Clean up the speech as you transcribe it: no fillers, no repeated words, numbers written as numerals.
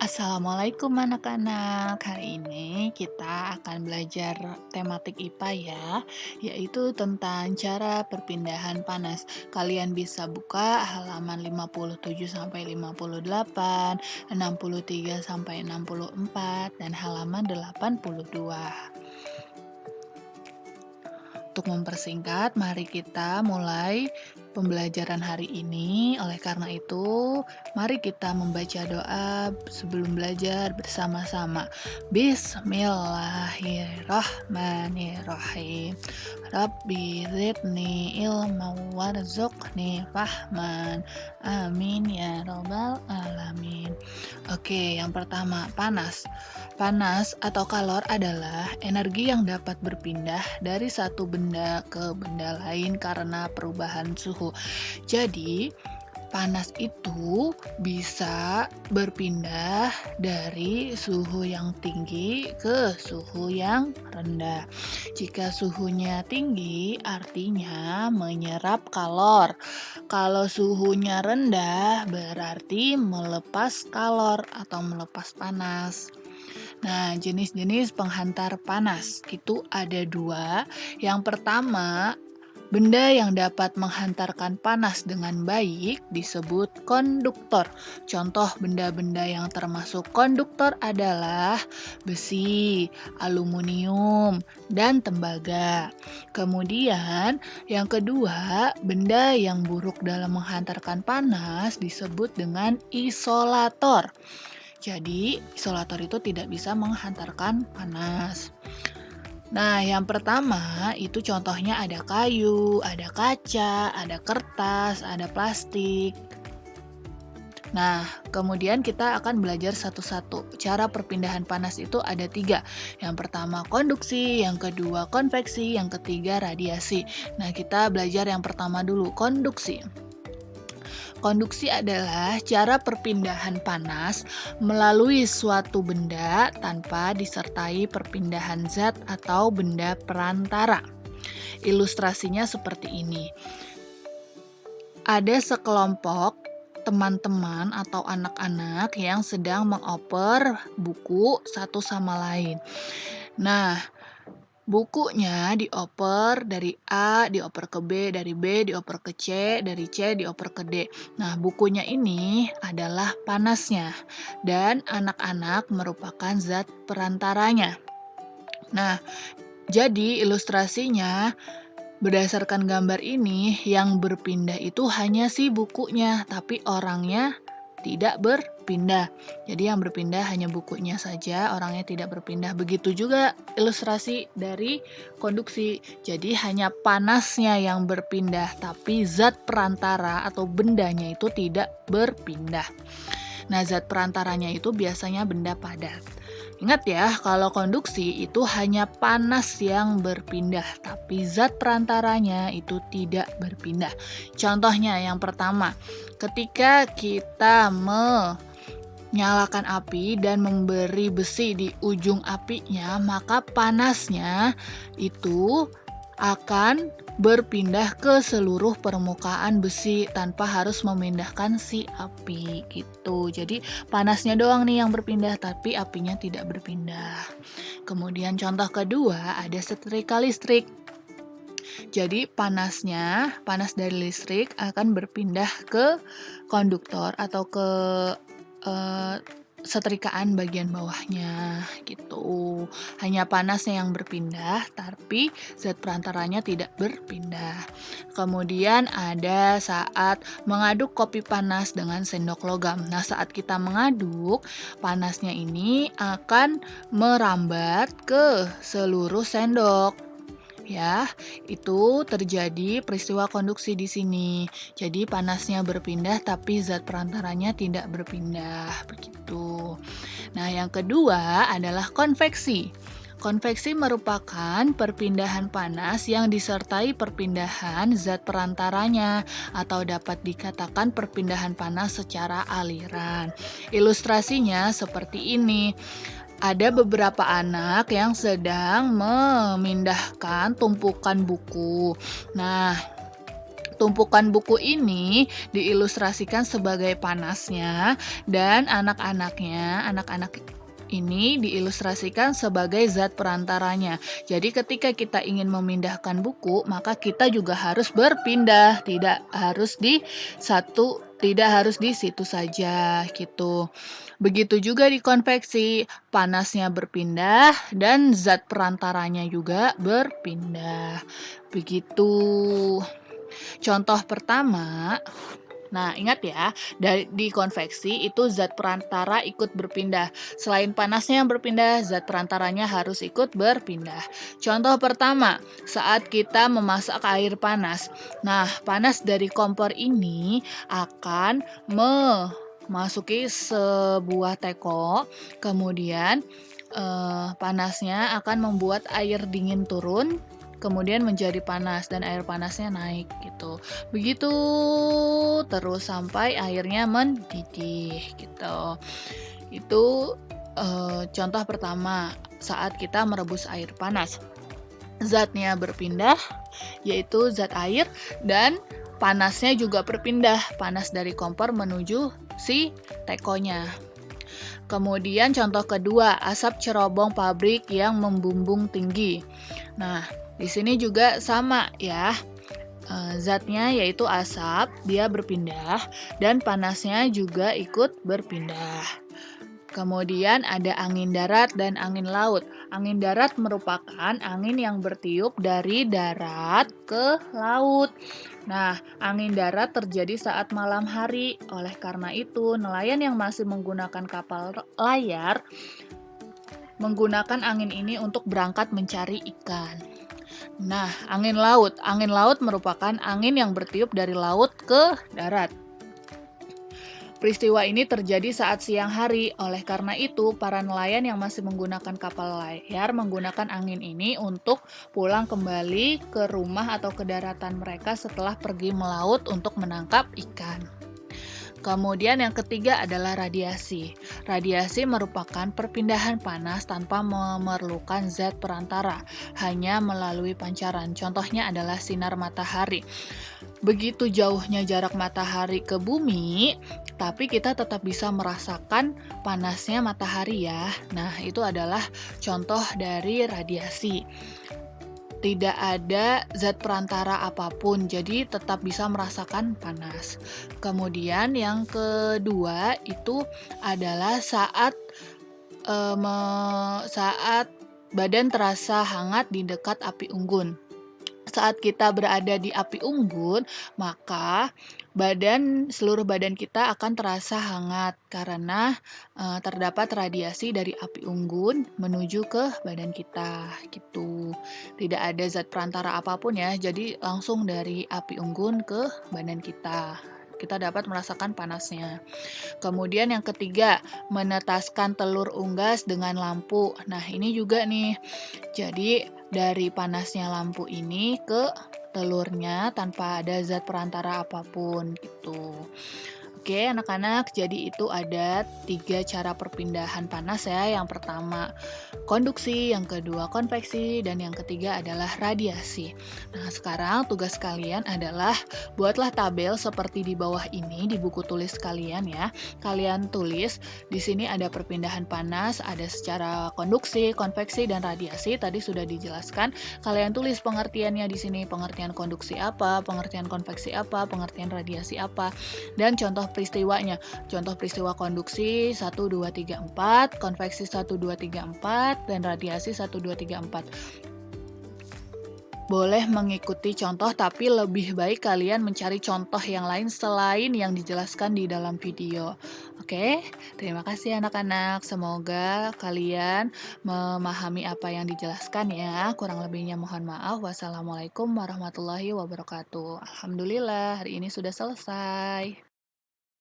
Assalamualaikum anak-anak. Hari ini kita akan belajar tematik IPA ya, yaitu tentang cara perpindahan panas. Kalian bisa buka halaman 57 sampai 58, 63 sampai 64 dan halaman 82. Untuk mempersingkat, mari kita mulai pembelajaran hari ini. Oleh karena itu, mari kita membaca doa sebelum belajar bersama-sama. Bismillahirrahmanirrahim. Rabbi zidni ilman warzuqni fahman. Amin ya robbal alamin. Oke, yang pertama, panas. Panas atau kalor adalah energi yang dapat berpindah dari satu benda ke benda lain karena perubahan suhu. Jadi, panas itu bisa berpindah dari suhu yang tinggi ke suhu yang rendah. Jika suhunya tinggi, artinya menyerap kalor. Kalau suhunya rendah, berarti melepas kalor atau melepas panas. Nah, jenis-jenis penghantar panas itu ada dua. Yang pertama, benda yang dapat menghantarkan panas dengan baik disebut konduktor. Contoh benda-benda yang termasuk konduktor adalah besi, aluminium, dan tembaga. Kemudian, yang kedua, benda yang buruk dalam menghantarkan panas disebut dengan isolator. Jadi, isolator itu tidak bisa menghantarkan panas. Nah, yang pertama itu contohnya ada kayu, ada kaca, ada kertas, ada plastik. Nah, kemudian kita akan belajar satu-satu. Cara perpindahan panas itu ada 3. Yang pertama konduksi, yang kedua konveksi, yang ketiga radiasi. Nah, kita belajar yang pertama dulu, konduksi. Konduksi adalah cara perpindahan panas melalui suatu benda tanpa disertai perpindahan zat atau benda perantara. Ilustrasinya seperti ini. Ada sekelompok teman-teman atau anak-anak yang sedang mengoper buku satu sama lain. Nah, bukunya dioper dari A, dioper ke B, dari B dioper ke C, dari C dioper ke D. Nah, bukunya ini adalah panasnya, dan anak-anak merupakan zat perantaranya. Nah, jadi ilustrasinya berdasarkan gambar ini, yang berpindah itu hanya si bukunya, tapi orangnya tidak berpindah. Jadi yang berpindah hanya bukunya saja, orangnya tidak berpindah. Begitu juga ilustrasi dari konduksi. Jadi hanya panasnya yang berpindah, tapi zat perantara atau bendanya itu tidak berpindah. Nah, zat perantaranya itu biasanya benda padat. Ingat ya, kalau konduksi itu hanya panas yang berpindah, tapi zat perantaranya itu tidak berpindah. Contohnya yang pertama, ketika kita menyalakan api dan memberi besi di ujung apinya, maka panasnya itu akan berpindah ke seluruh permukaan besi tanpa harus memindahkan si api gitu. Jadi panasnya doang nih yang berpindah, tapi apinya tidak berpindah. Kemudian contoh kedua ada setrika listrik. Jadi panas dari listrik akan berpindah ke konduktor atau ke setrikaan bagian bawahnya gitu. Hanya panasnya yang berpindah, tapi zat perantaranya tidak berpindah. Kemudian ada saat mengaduk kopi panas dengan sendok logam. Nah, saat kita mengaduk, panasnya ini akan merambat ke seluruh sendok. Ya, itu terjadi peristiwa konduksi di sini. Jadi panasnya berpindah tapi zat perantaranya tidak berpindah, begitu. Nah, yang kedua adalah konveksi. Konveksi merupakan perpindahan panas yang disertai perpindahan zat perantaranya atau dapat dikatakan perpindahan panas secara aliran. Ilustrasinya seperti ini. Ada beberapa anak yang sedang memindahkan tumpukan buku. Nah, Tumpukan buku ini diilustrasikan sebagai panasnya dan anak-anak ini diilustrasikan sebagai zat perantaranya. Jadi ketika kita ingin memindahkan buku, maka kita juga harus berpindah, tidak harus di situ saja gitu. Begitu juga di konveksi, panasnya berpindah dan zat perantaranya juga berpindah. Begitu. Contoh pertama, nah ingat ya, di konveksi itu zat perantara ikut berpindah. Selain panasnya yang berpindah, zat perantaranya harus ikut berpindah. Contoh pertama, saat kita memasak air panas. Nah, panas dari kompor ini akan memasuki sebuah teko, kemudian panasnya akan membuat air dingin turun, kemudian menjadi panas dan air panasnya naik gitu. Begitu terus sampai airnya mendidih gitu. Itu contoh pertama saat kita merebus air panas. Zatnya berpindah, yaitu zat air, dan panasnya juga berpindah, panas dari kompor menuju si tekonya. Kemudian contoh kedua, asap cerobong pabrik yang membumbung tinggi. Nah, di sini juga sama ya. Zatnya yaitu asap, dia berpindah dan panasnya juga ikut berpindah. Kemudian ada angin darat dan angin laut. Angin darat merupakan angin yang bertiup dari darat ke laut. Nah, angin darat terjadi saat malam hari. Oleh karena itu, nelayan yang masih menggunakan kapal layar menggunakan angin ini untuk berangkat mencari ikan. Nah, angin laut. Angin laut merupakan angin yang bertiup dari laut ke darat. Peristiwa ini terjadi saat siang hari. Oleh karena itu, para nelayan yang masih menggunakan kapal layar menggunakan angin ini untuk pulang kembali ke rumah atau ke daratan mereka setelah pergi melaut untuk menangkap ikan. Kemudian yang ketiga adalah radiasi. Radiasi merupakan perpindahan panas tanpa memerlukan zat perantara, hanya melalui pancaran. Contohnya adalah sinar matahari. Begitu jauhnya jarak matahari ke bumi, tapi kita tetap bisa merasakan panasnya matahari ya. Nah, itu adalah contoh dari radiasi. Tidak ada zat perantara apapun, jadi tetap bisa merasakan panas. Kemudian yang kedua itu adalah saat saat badan terasa hangat di dekat api unggun. Saat kita berada di api unggun, maka seluruh badan kita akan terasa hangat karena terdapat radiasi dari api unggun menuju ke badan kita gitu. Tidak ada zat perantara apapun ya, jadi langsung dari api unggun ke badan kita. Kita dapat merasakan panasnya. Kemudian yang ketiga, menetaskan telur unggas dengan lampu. Nah, ini juga nih. Jadi, dari panasnya lampu ini ke telurnya tanpa ada zat perantara apapun gitu. Oke, anak-anak, jadi itu ada 3 cara perpindahan panas ya. Yang pertama konduksi, yang kedua konveksi, dan yang ketiga adalah radiasi. Nah, sekarang tugas kalian adalah buatlah tabel seperti di bawah ini di buku tulis kalian ya. Kalian tulis di sini ada perpindahan panas, ada secara konduksi, konveksi, dan radiasi. Tadi sudah dijelaskan. Kalian tulis pengertiannya di sini, pengertian konduksi apa, pengertian konveksi apa, pengertian radiasi apa, dan contoh peristiwanya. Contoh peristiwa konduksi 1, 2, 3, 4, konveksi 1, 2, 3, 4, dan radiasi 1, 2, 3, 4. Boleh mengikuti contoh, tapi lebih baik kalian mencari contoh yang lain selain yang dijelaskan di dalam video. Oke, terima kasih anak-anak. Semoga kalian memahami apa yang dijelaskan ya. Kurang lebihnya mohon maaf. Wassalamualaikum warahmatullahi wabarakatuh. Alhamdulillah, hari ini sudah selesai.